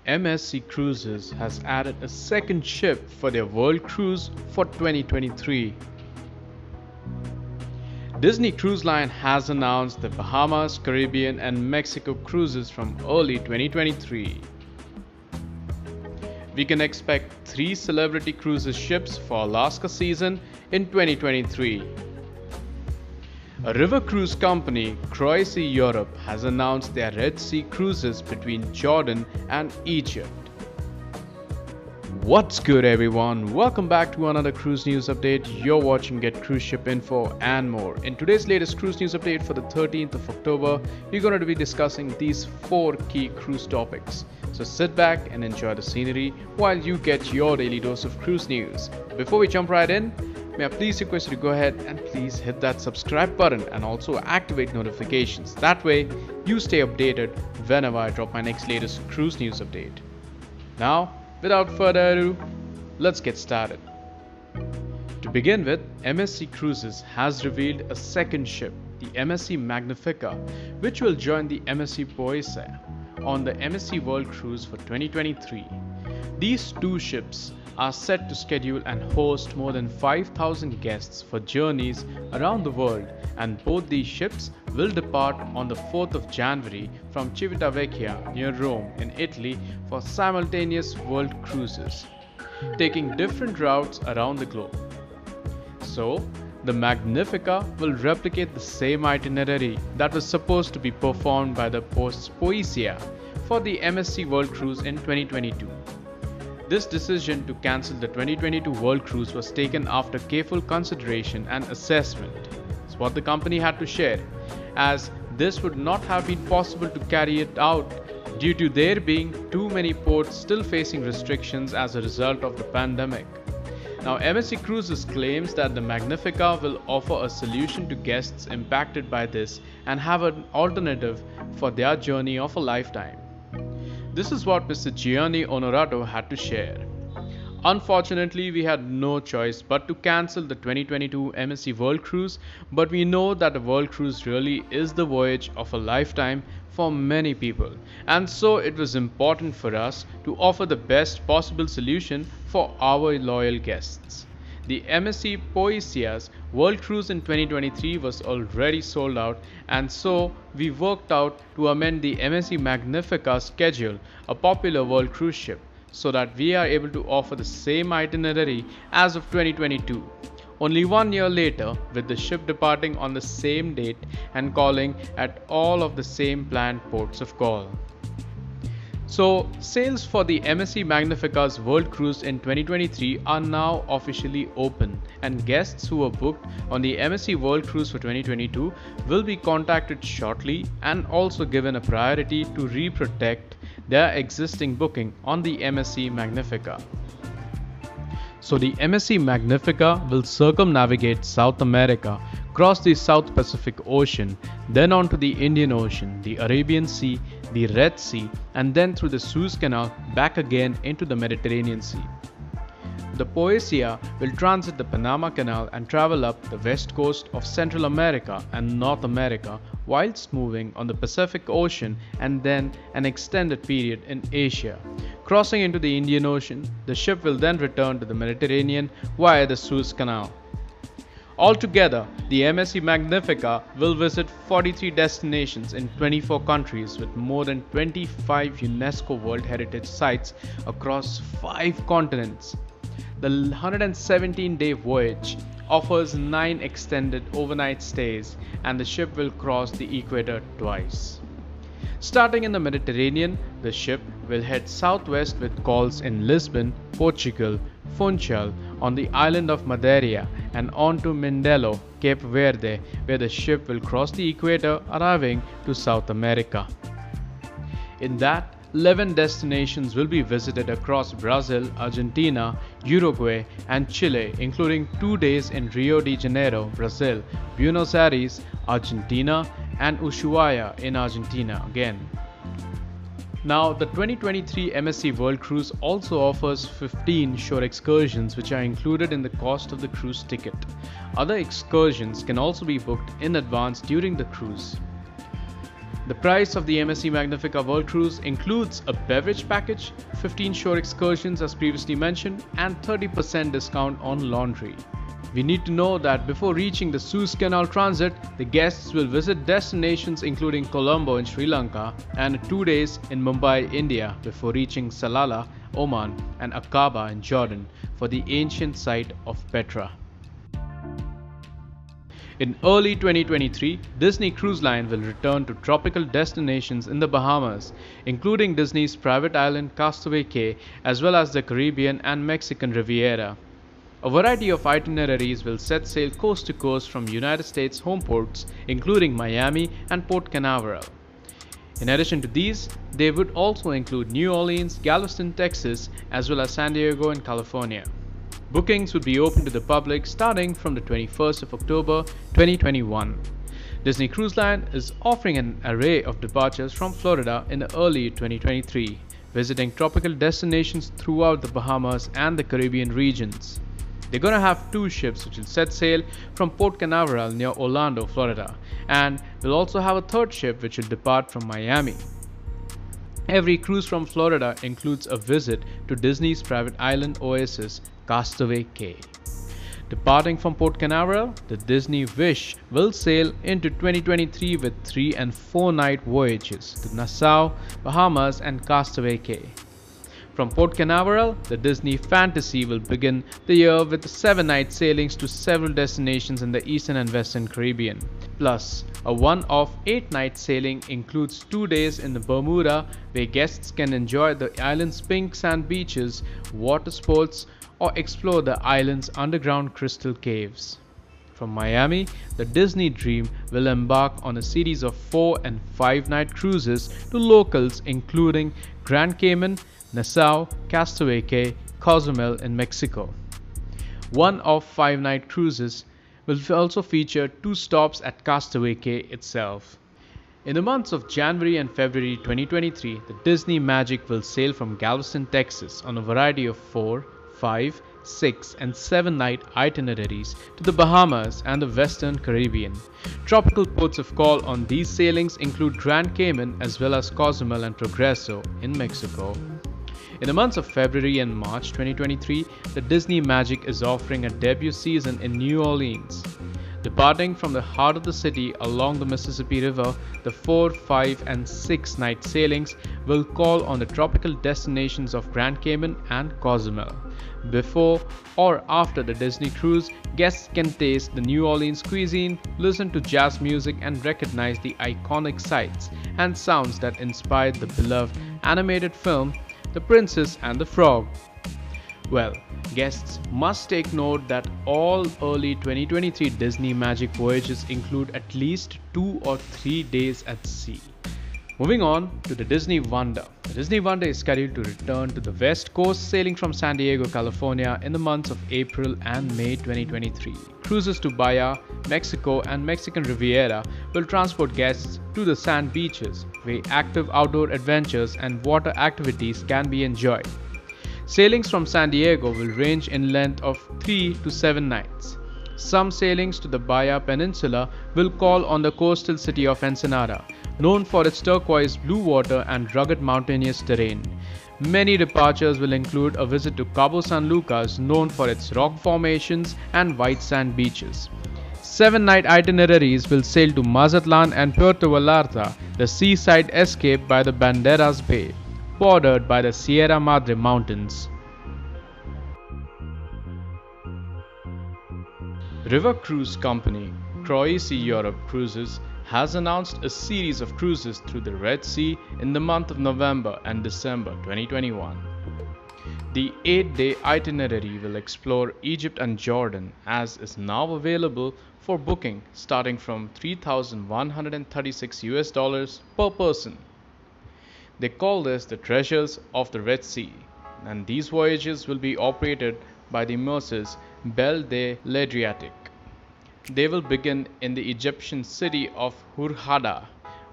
MSC Cruises has added a second ship for their World Cruise for 2023. Disney Cruise Line has announced the Bahamas, Caribbean and Mexico cruises from early 2023. We can expect 3 Celebrity Cruises ships for Alaska season in 2023. A river cruise company, CroisiEurope, has announced their Red Sea cruises between Jordan and Egypt. What's good everyone? Welcome back to another cruise news update. You're watching Get Cruise Ship Info and more. In today's latest cruise news update for the 13th of October, we're going to be discussing these 4 key cruise topics. So sit back and enjoy the scenery while you get your daily dose of cruise news. Before we jump right in, may I please request you to go ahead and please hit that subscribe button and also activate notifications. That way you stay updated whenever I drop my next latest cruise news update. Now, without further ado, let's get started. To begin with, MSC Cruises has revealed a second ship, the MSC Magnifica, which will join the MSC Croisi on the MSC World Cruise for 2023. These 2 ships are set to schedule and host more than 5,000 guests for journeys around the world, and both these ships will depart on the 4th of January from Civitavecchia near Rome in Italy for simultaneous world cruises, taking different routes around the globe. So, the Magnifica will replicate the same itinerary that was supposed to be performed by the Croisi for the MSC World Cruise in 2022. This decision to cancel the 2022 World Cruise was taken after careful consideration and assessment. It's what the company had to share, as this would not have been possible to carry it out due to there being too many ports still facing restrictions as a result of the pandemic. Now, MSC Cruises claims that the Magnifica will offer a solution to guests impacted by this and have an alternative for their journey of a lifetime. This is what Mr. Gianni Onorato had to share. Unfortunately, we had no choice but to cancel the 2022 MSC World Cruise, but we know that a World Cruise really is the voyage of a lifetime for many people, and so it was important for us to offer the best possible solution for our loyal guests. The MSC Croisi's World Cruise in 2023 was already sold out, and so we worked out to amend the MSC Magnifica schedule, a popular world cruise ship, so that we are able to offer the same itinerary as of 2022. Only 1 year later, with the ship departing on the same date and calling at all of the same planned ports of call. So, sales for the MSC Magnifica's World Cruise in 2023 are now officially open, and guests who were booked on the MSC World Cruise for 2022 will be contacted shortly and also given a priority to re-protect their existing booking on the MSC Magnifica. So the MSC Magnifica will circumnavigate South America, cross the South Pacific Ocean, then onto the Indian Ocean, the Arabian Sea, the Red Sea, and then through the Suez Canal back again into the Mediterranean Sea. The Croisi will transit the Panama Canal and travel up the west coast of Central America and North America whilst moving on the Pacific Ocean and then an extended period in Asia. Crossing into the Indian Ocean, the ship will then return to the Mediterranean via the Suez Canal. Altogether, the MSC Magnifica will visit 43 destinations in 24 countries with more than 25 UNESCO World Heritage Sites across 5 continents. The 117-day voyage offers 9 extended overnight stays, and the ship will cross the equator twice. Starting in the Mediterranean, the ship will head southwest with calls in Lisbon, Portugal, Funchal on the island of Madeira, and on to Mindelo, Cape Verde, where the ship will cross the equator, arriving to South America. In that, 11 destinations will be visited across Brazil, Argentina, Uruguay and Chile, including 2 days in Rio de Janeiro, Brazil, Buenos Aires, Argentina and Ushuaia in Argentina again. Now, the 2023 MSC World Cruise also offers 15 shore excursions which are included in the cost of the cruise ticket. Other excursions can also be booked in advance during the cruise. The price of the MSC Magnifica World Cruise includes a beverage package, 15 shore excursions as previously mentioned, and 30% discount on laundry. We need to know that before reaching the Suez Canal transit, the guests will visit destinations including Colombo in Sri Lanka and 2 days in Mumbai, India before reaching Salalah, Oman and Aqaba in Jordan for the ancient site of Petra. In early 2023, Disney Cruise Line will return to tropical destinations in the Bahamas, including Disney's private island Castaway Cay as well as the Caribbean and Mexican Riviera. A variety of itineraries will set sail coast to coast from United States home ports, including Miami and Port Canaveral. In addition to these, they would also include New Orleans, Galveston, Texas, as well as San Diego in California. Bookings would be open to the public starting from the 21st of October 2021. Disney Cruise Line is offering an array of departures from Florida in early 2023, visiting tropical destinations throughout the Bahamas and the Caribbean regions. They're going to have 2 ships which will set sail from Port Canaveral near Orlando, Florida, and will also have a 3rd ship which will depart from Miami. Every cruise from Florida includes a visit to Disney's private island oasis, Castaway Cay. Departing from Port Canaveral, the Disney Wish will sail into 2023 with 3 and 4 night voyages to Nassau, Bahamas and Castaway Cay. From Port Canaveral, the Disney Fantasy will begin the year with 7 night sailings to several destinations in the Eastern and Western Caribbean. Plus, a one-off 8 night sailing includes 2 days in the Bermuda where guests can enjoy the island's pink sand beaches, water sports, or explore the island's underground crystal caves. From Miami, the Disney Dream will embark on a series of 4 and 5 night cruises to locals including Grand Cayman, Nassau, Castaway Cay, Cozumel in Mexico. One of 5 night cruises will also feature 2 stops at Castaway Cay itself. In the months of January and February 2023, the Disney Magic will sail from Galveston, Texas on a variety of 4, 5, 6 and 7 night itineraries to the Bahamas and the Western Caribbean. Tropical ports of call on these sailings include Grand Cayman as well as Cozumel and Progreso in Mexico. In the months of February and March 2023, the Disney Magic is offering a debut season in New Orleans. Departing from the heart of the city along the Mississippi River, the 4, 5 and 6 night sailings will call on the tropical destinations of Grand Cayman and Cozumel. Before or after the Disney cruise, guests can taste the New Orleans cuisine, listen to jazz music and recognize the iconic sights and sounds that inspired the beloved animated film The Princess and the Frog. Well, guests must take note that all early 2023 Disney Magic voyages include at least 2 or 3 days at sea. Moving on to the Disney Wonder. The Disney Wonder is scheduled to return to the West Coast, sailing from San Diego, California in the months of April and May 2023. Cruises to Bahia, Mexico and Mexican Riviera will transport guests to the sand beaches, where active outdoor adventures and water activities can be enjoyed. Sailings from San Diego will range in length of 3 to 7 nights. Some sailings to the Bahia Peninsula will call on the coastal city of Ensenada, known for its turquoise blue water and rugged mountainous terrain. Many departures will include a visit to Cabo San Lucas, known for its rock formations and white sand beaches. 7 night itineraries will sail to Mazatlan and Puerto Vallarta, the seaside escape by the Banderas Bay, bordered by the Sierra Madre Mountains. River cruise company CroisiEurope Cruises has announced a series of cruises through the Red Sea in the month of November and December 2021. The 8-day itinerary will explore Egypt and Jordan, as is now available for booking starting from $3,136 per person. They call this the Treasures of the Red Sea, and these voyages will be operated by the Mercers Belle de l'Adriatique. They will begin in the Egyptian city of Hurghada,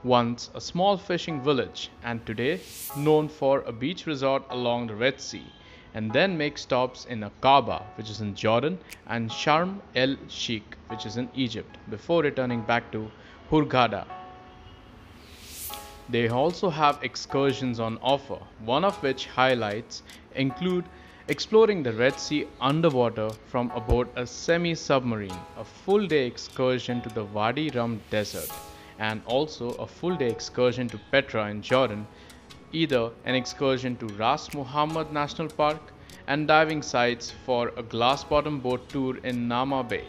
once a small fishing village and today known for a beach resort along the Red Sea, and then make stops in Aqaba, which is in Jordan, and Sharm el-Sheikh, which is in Egypt, before returning back to Hurghada. They also have excursions on offer, one of which highlights include exploring the Red Sea underwater from aboard a semi-submarine, a full-day excursion to the Wadi Rum Desert, and also a full-day excursion to Petra in Jordan, either an excursion to Ras Muhammad National Park and diving sites for a glass-bottom boat tour in Nama Bay,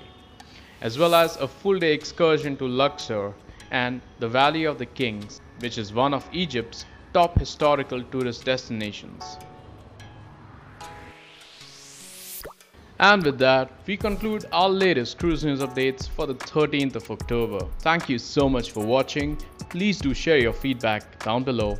as well as a full-day excursion to Luxor and the Valley of the Kings, which is one of Egypt's top historical tourist destinations. And with that, we conclude our latest cruise news updates for the 13th of October. Thank you so much for watching. Please do share your feedback down below.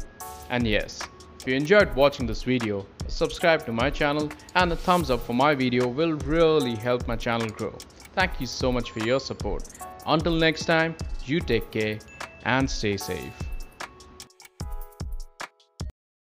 And yes, if you enjoyed watching this video, subscribe to my channel and a thumbs up for my video will really help my channel grow. Thank you so much for your support. Until next time, you take care and stay safe.